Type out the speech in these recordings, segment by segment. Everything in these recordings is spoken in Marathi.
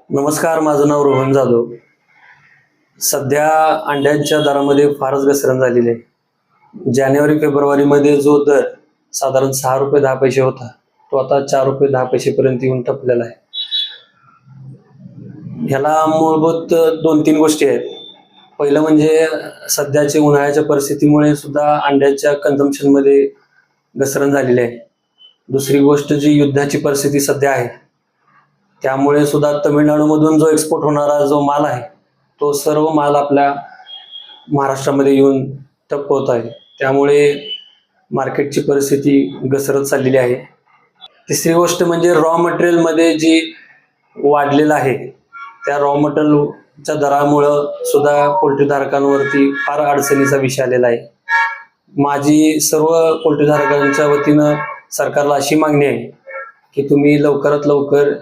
नमस्कार, माझं नाव रोहन जाधव. सध्या अंड्यांच्या दरामध्ये फारच घसरण झालेली आहे. जानेवारी फेब्रुवारीमध्ये जो दर साधारण 6 रुपये 10 पैसे होता, तो आता 4 रुपये 10 पैसेपर्यंत येऊन टपलेला आहे. ह्याला मूलभूत 2-3 गोष्टी आहेत. पहिलं म्हणजे सध्याच्या उन्हाळ्याच्या परिस्थितीमुळे सुद्धा अंड्याच्या कन्झम्पशनमध्ये घसरण झालेली आहे. दुसरी गोष्ट जी युद्धाची परिस्थिती सध्या आहे, त्यामुळे सुद्धा तमिळनाडूमधून जो एक्सपोर्ट होणारा जो माल आहे, तो सर्व माल आपल्या महाराष्ट्रामध्ये येऊन ठप्प होत आहे. त्यामुळे मार्केटची परिस्थिती घसरत चाललेली आहे. तिसरी गोष्ट म्हणजे रॉ मटेरियलमध्ये जी वाढलेलं आहे, त्या रॉ मटेरियलच्या दरामुळं सुद्धा पोल्ट्रीधारकांवरती फार अडचणीचा विषय आलेला आहे. माझी सर्व पोल्ट्रीधारकांच्या वतीनं सरकारला अशी मागणी आहे की तुम्ही लवकरात लवकर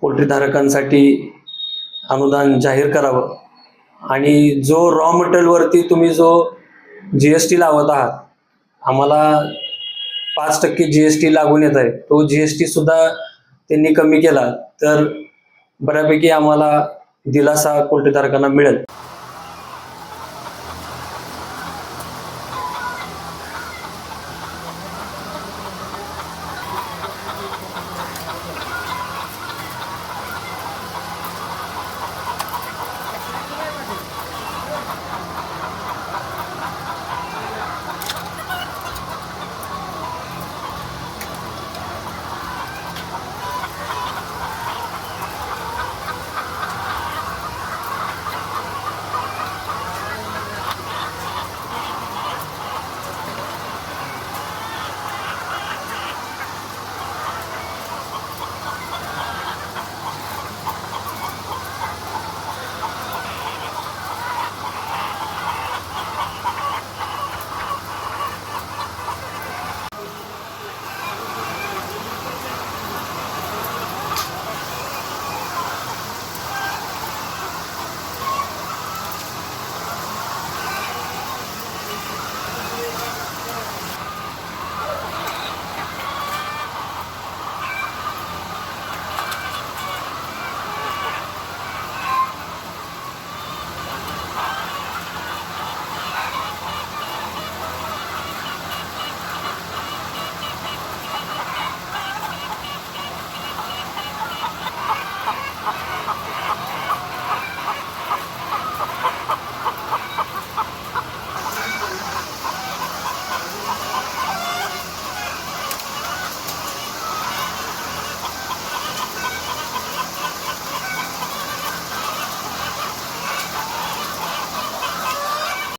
पोल्ट्रीधारकांसाठी अनुदान जाहीर करावं आणि जो रॉ मटेरियलवरती तुम्ही जो GST लावत आहात, आम्हाला 5% GST लागून येत आहे, तो GST सुद्धा त्यांनी कमी केला तर बऱ्यापैकी आम्हाला दिलासा पोल्ट्रीधारकांना मिळेल.